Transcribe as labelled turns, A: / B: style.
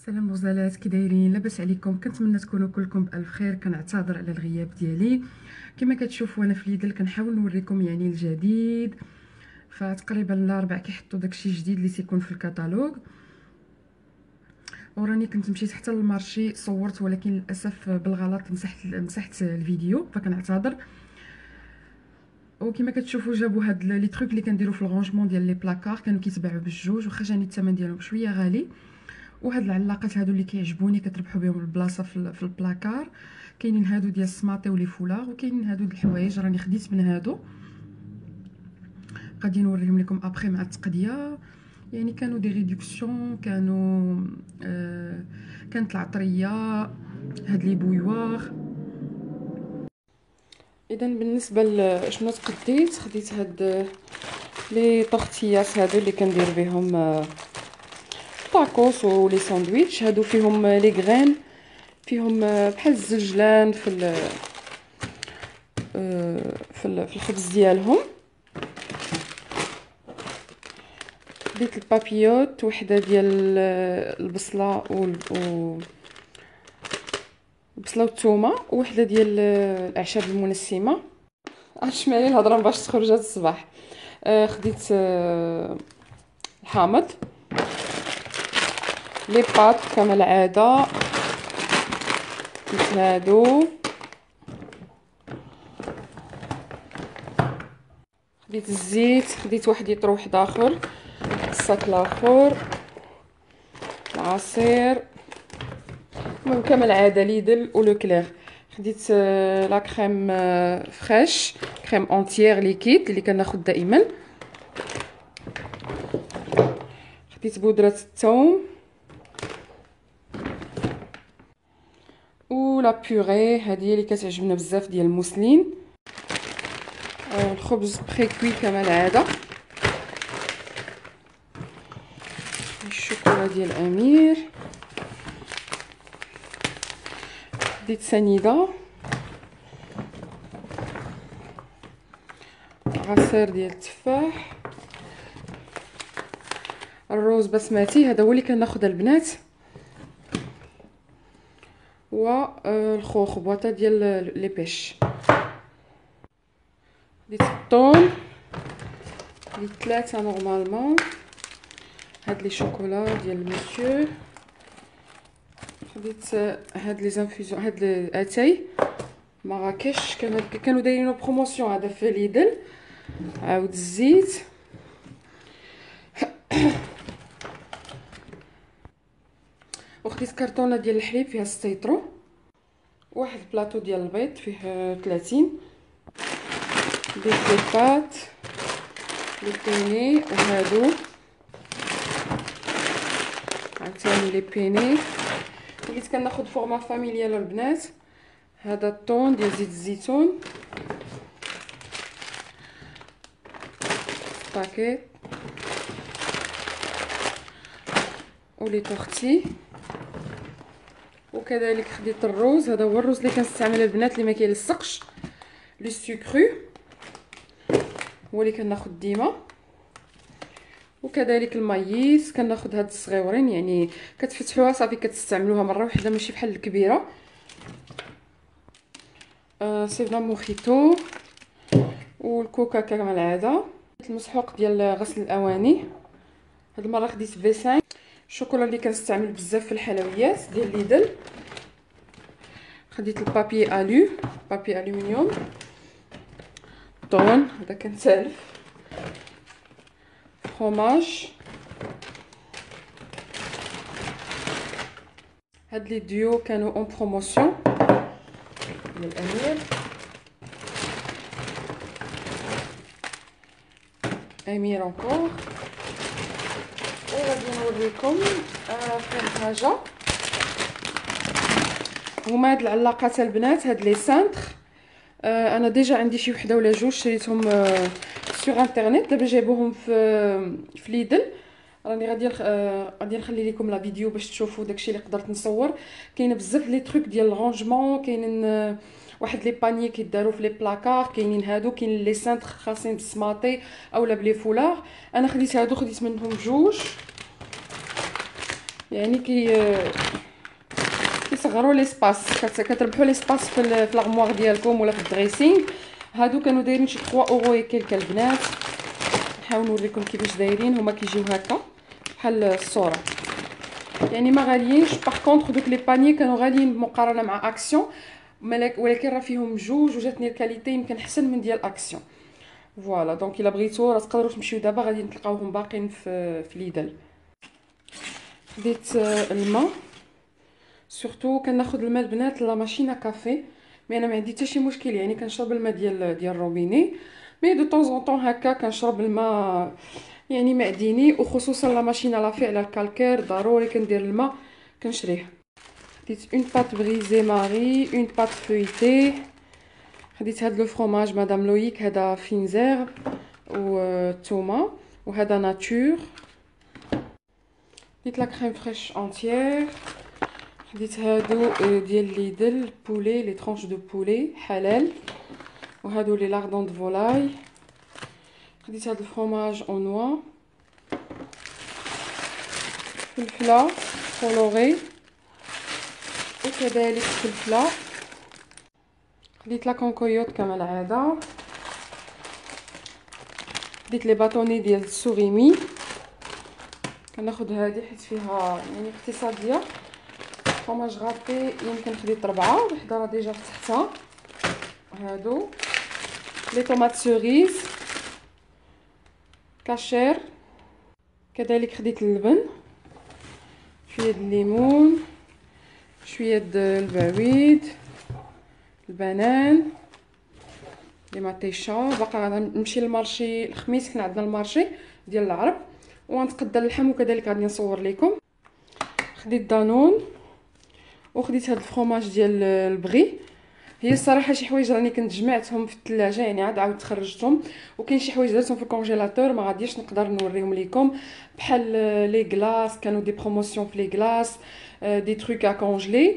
A: سلام غزالات، كي دايرين؟ لاباس عليكم؟ كنتمنى تكونوا كلكم بالف خير. كنعتذر على الغياب ديالي. كما كتشوفوا انا في ليدل كنحاول نوريكم يعني الجديد، فتقريبا الاربع كيحطوا داكشي جديد اللي تيكون في الكتالوج. وراني كنت مشيت حتى للمارشي صورت، ولكن للاسف بالغلط مسحت الفيديو، فكنعتذر. وكما كتشوفوا جابوا هاد لي تروك اللي كنديروا في الرونجمون ديال لي بلاكار، كانوا كيتباعوا بالجوج، واخا جاني الثمن ديالهم شويه غالي. وهاد العلاقات هادو اللي كيعجبوني كتربحوا بهم البلاصه في البلاكار. كاينين هادو ديال السماطي ولي فولار، وكاينين هادو د الحوايج راني خديت من هادو، غادي نوريهم لكم ابري مع التقديه. يعني كانوا دي ريدكسيون، كانوا كانت العطريه، هاد لي بويوار. اذا بالنسبه لشنو تقديت، خديت هاد لي طورتيات هادو اللي كندير بهم طاكوس ولي ساندويتش. هادو فيهم لي غرين، فيهم بحال الزنجلان في الخبز ديالهم. خديت البابيوت، وحده ديال البصله البصله والثومه، وحده ديال الاعشاب المنسمه. عرفتش معايا الهضره باش تخرج هاد الصباح. خديت الحامض، لي بات كما العاده، خديت هادو. خديت الزيت، خديت واحد يطرو واحد اخر، الصاك الاخر، العصير، المهم كما العاده ليدل ولو كلير. خديت لا كريم فريش، كريم اونتيير ليكيد اللي كناخذ دائما. خديت بودره الثوم ولا بيوري، هذه اللي كتعجبنا بزاف ديال الموسلين. الخبز بريكوي كما العاده، الشوكولا ديال امير. خديت سنيده، عصير ديال التفاح، الروز بسمتي هذا هو اللي كناخذ البنات، والخوخ بواطه ديال لي بيش. خديت الطون، خديت 3 نورمالمون. هاد لي شوكولا ديال مسيو، خديت هاد لي زانفيزيون، هاد اتاي مراكش كانوا دايرين بروموسيون هذا في ليدل. عاود الزيت، وخديت كرتونه ديال الحليب فيها 6 يطرو، واحد بلاطو ديال البيض فيه 30. خديت لي بات، لي بيني، وهادو عاوتاني لي بيني. وليت كناخذ فورما فاميليال البنات. هذا الطون ديال زيت الزيتون، باكيت، ولي تورتي. وكذلك خديت الروز، هذا هو الروز اللي كنستعمل البنات اللي ما كيلصقش، لو سكرو هو اللي كناخذ ديما. وكذلك المايس كناخذ هاد الصغيورين، يعني كتفتحوها صافي كتستعملوها مره واحده، ماشي بحال الكبيره. سيفنا موخيتو، والكوكا كما العاده. المسحوق ديال غسل الاواني، هاد المره خديت في 5. الشوكولا اللي كنستعمل بزاف في الحلويات ديال ليدل. خديت البابي الو، بابي الومنيوم، طون هذا كنسالف، فروماج. هاد لي ديو كانوا اون بروموسيون ديال الامير. امير انكور. وغادي نوريكم فين حاجه. هما هاد العلاقات البنات، هاد لي سانتر، انا ديجا عندي شي وحده ولا جوج شريتهم سور انترنيت. دابا جايبوهم في ليدل. راني غادي نخلي لكم لا فيديو باش تشوفوا داكشي اللي قدرت نصور. كاينه بزاف لي تروك ديال الرونجمون، كاينين واحد لي باني كيداروا في لي بلاكار، كاينين هادو، كاين لي سانتر خاصين بالسماطي اولا بلي فولار. انا خديت هادو، خديت منهم جوج. يعني كيصغروا ليسباس، كتربحوا ليسباس في لاغمواغ ديالكم ولا في الدريسينغ. هادو كانوا دايرين شي 3 اورو يكلك البنات. نحاول نوريكم كيفاش دايرين. هما كيجيو هكا بحال الصوره، يعني ما غاليينش. باغ كونطخ دوك لي باني كانوا غاليين مقارنه مع اكسيون، ولكن راه فيهم جوج وجاتني الكاليتي يمكن احسن من ديال اكسيون. فوالا دونك الا بغيتو راه تقدروا تمشيو دابا غادي تلقاوهم باقيين في ليدل. خديت الماء، سورتو كناخذ الماء البنات لا ماشينه كافي، مي انا ما عندي حتى شي مشكل، يعني كنشرب الماء ديال الروبيني، مي دو طون زون طون هكا كنشرب الماء يعني معدني، وخصوصا لا ماشينه لافي على الكالكير ضروري كندير الماء كنشريه. خديت اون بات بريزي ماري، اون بات فويتي. خديت هاد لو فروماج مدام لويك، هذا فينزير و توما، وهذا ناتور. خديت لا كريم فريش اونتيير. خديت هادو ديال ليدل بولي، لي طرونش دو بولي حلال، وهادو لي لاردون دو فولاي. خديت هاد الفرomage اون نوا، فلفله كولوري وكذلك فلفله. خديت لا كونكويوت كما العاده. خديت لي باطوني ديال السوريمي، كناخد هادي حيت فيها يعني اقتصاديه. فرomage غابي يمكن خديت 4 وحده راه ديجا فتحتها. هادو لي طوماط سوريز كاشير. كذلك خديت اللبن، شويه د الليمون، شويه د البعويد، البنان، لي ماتيشا. باقا غنمشي للمارشي الخميس، كنا عندنا المارشي ديال العرب وغنتقدى اللحم، وكذلك غادي نصور لكم. خديت دانون، وخديت هاد الفرomاج ديال البغي. هي الصراحه شي حوايج راني كنت جمعتهم في الثلاجه، يعني عاود تخرجتهم، وكاين شي حوايج درتهم في الكونجيلاتور ما غاديش نقدر نوريهم لكم، بحال لي غلاس كانوا دي بروموسيون في لي غلاس، دي تروك ا كونجلي.